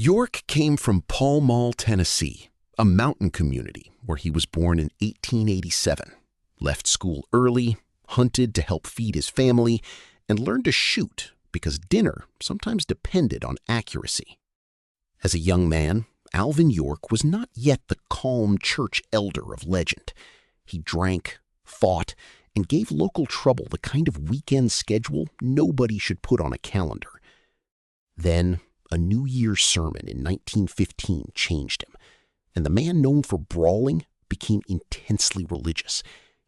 York came from Pall Mall, Tennessee, a mountain community where he was born in 1887, left school early, hunted to help feed his family, and learned to shoot because dinner sometimes depended on accuracy. As a young man, Alvin York was not yet the calm church elder of legend. He drank, fought, and gave local trouble the kind of weekend schedule nobody should put on a calendar. Then, a New Year's sermon in 1915 changed him, and the man known for brawling became intensely religious,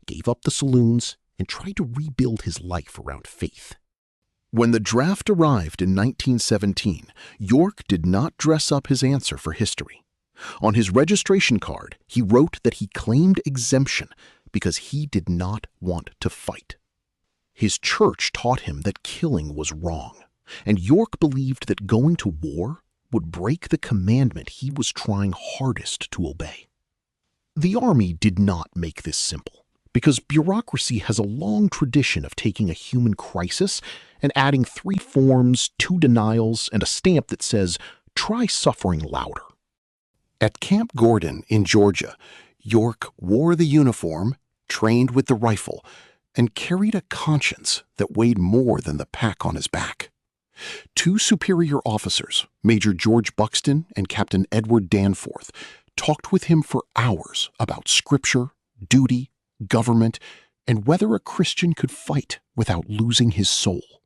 gave up the saloons, and tried to rebuild his life around faith. When the draft arrived in 1917, York did not dress up his answer for history. On his registration card, he wrote that he claimed exemption because he did not want to fight. His church taught him that killing was wrong, and York believed that going to war would break the commandment he was trying hardest to obey. The army did not make this simple, because bureaucracy has a long tradition of taking a human crisis and adding 3 forms, 2 denials, and a stamp that says, "Try suffering louder." At Camp Gordon in Georgia, York wore the uniform, trained with the rifle, and carried a conscience that weighed more than the pack on his back. 2 superior officers, Major George Buxton and Captain Edward Danforth, talked with him for hours about scripture, duty, government, and whether a Christian could fight without losing his soul.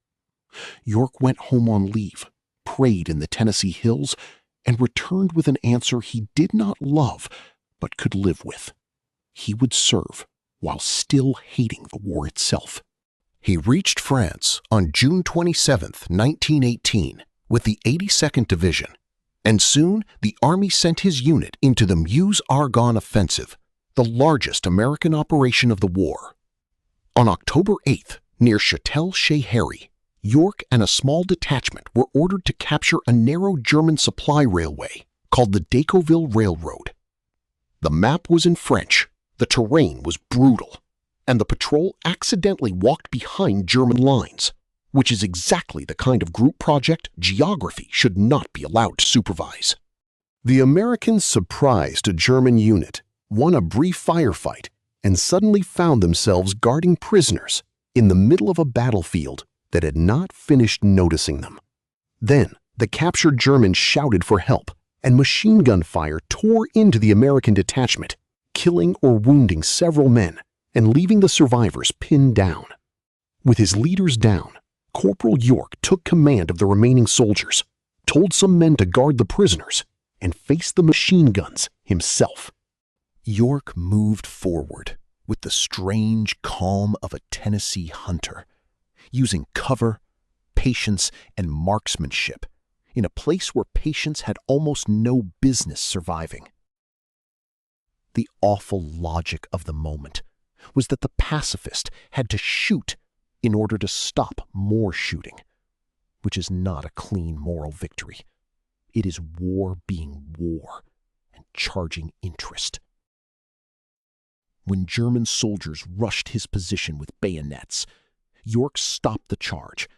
York went home on leave, prayed in the Tennessee hills, and returned with an answer he did not love but could live with. He would serve while still hating the war itself. He reached France on June 27, 1918, with the 82nd Division, and soon the Army sent his unit into the Meuse-Argonne Offensive, the largest American operation of the war. On October 8th, near Chatel-Chehery, York and a small detachment were ordered to capture a narrow German supply railway called the Decauville Railroad. The map was in French, the terrain was brutal, and the patrol accidentally walked behind German lines, which is exactly the kind of group project geography should not be allowed to supervise. The Americans surprised a German unit, won a brief firefight, and suddenly found themselves guarding prisoners in the middle of a battlefield that had not finished noticing them. Then, the captured Germans shouted for help, and machine gun fire tore into the American detachment, killing or wounding several men and leaving the survivors pinned down. With his leaders down, Corporal York took command of the remaining soldiers, told some men to guard the prisoners, and faced the machine guns himself. York moved forward with the strange calm of a Tennessee hunter, using cover, patience, and marksmanship in a place where patience had almost no business surviving. The awful logic of the moment was that the pacifist had to shoot in order to stop more shooting, which is not a clean moral victory. It is war being war and charging interest. When German soldiers rushed his position with bayonets, York stopped the charge,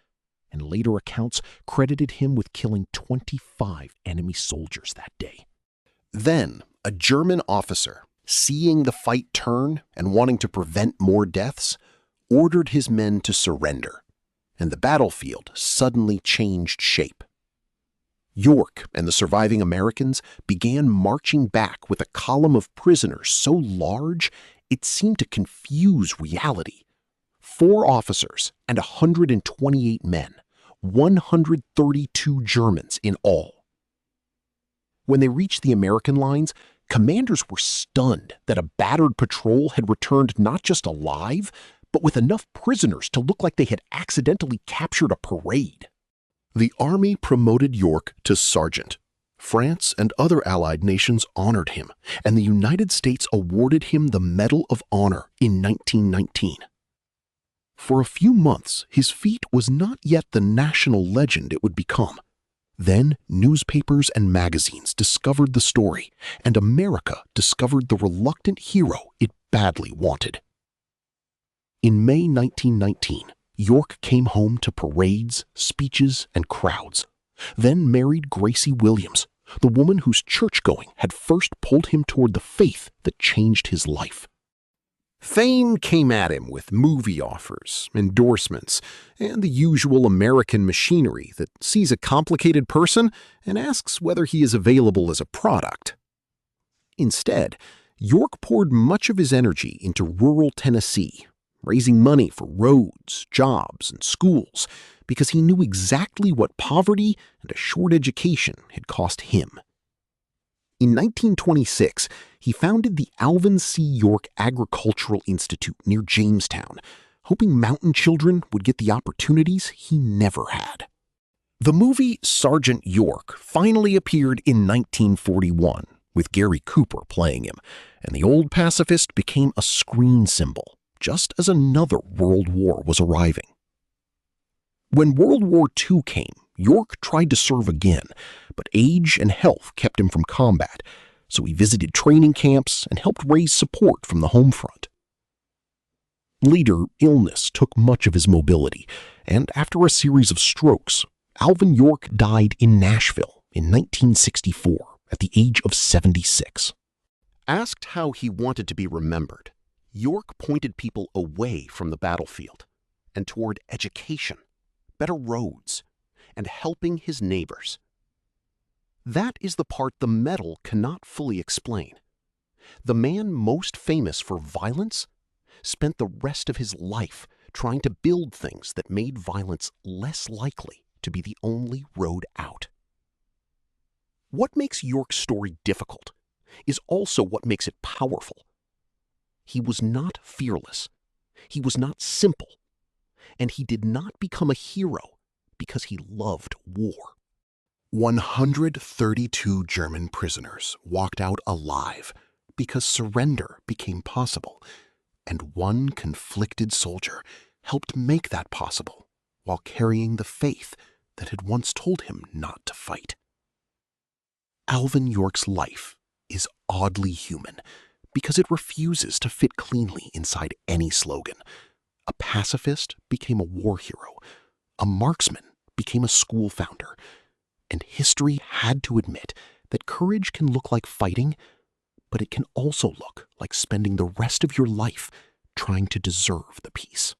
and later accounts credited him with killing 25 enemy soldiers that day. Then, a German officer, seeing the fight turn and wanting to prevent more deaths, ordered his men to surrender, and the battlefield suddenly changed shape. York and the surviving Americans began marching back with a column of prisoners so large it seemed to confuse reality. 4 officers and 128 men, 132 Germans in all. When they reached the American lines, commanders were stunned that a battered patrol had returned not just alive, but with enough prisoners to look like they had accidentally captured a parade. The Army promoted York to sergeant. France and other Allied nations honored him, and the United States awarded him the Medal of Honor in 1919. For a few months, his feat was not yet the national legend it would become. Then newspapers and magazines discovered the story, and America discovered the reluctant hero it badly wanted. In May 1919, York came home to parades, speeches, and crowds, then married Gracie Williams, the woman whose church-going had first pulled him toward the faith that changed his life. Fame came at him with movie offers, endorsements, and the usual American machinery that sees a complicated person and asks whether he is available as a product. Instead, York poured much of his energy into rural Tennessee, raising money for roads, jobs, and schools, because he knew exactly what poverty and a short education had cost him. In 1926, he founded the Alvin C. York Agricultural Institute near Jamestown, hoping mountain children would get the opportunities he never had. The movie Sergeant York finally appeared in 1941, with Gary Cooper playing him, and the old pacifist became a screen symbol, just as another World War was arriving. When World War II came, York tried to serve again, but age and health kept him from combat, so he visited training camps and helped raise support from the home front. Later, illness took much of his mobility, and after a series of strokes, Alvin York died in Nashville in 1964 at the age of 76. Asked how he wanted to be remembered, York pointed people away from the battlefield and toward education, better roads, and helping his neighbors. That is the part the medal cannot fully explain. The man most famous for violence spent the rest of his life trying to build things that made violence less likely to be the only road out. What makes York's story difficult is also what makes it powerful. He was not fearless, he was not simple, and he did not become a hero because he loved war. 132 German prisoners walked out alive because surrender became possible, and one conflicted soldier helped make that possible while carrying the faith that had once told him not to fight. Alvin York's life is oddly human because it refuses to fit cleanly inside any slogan. A pacifist became a war hero, a marksman became a school founder, and history had to admit that courage can look like fighting, but it can also look like spending the rest of your life trying to deserve the peace.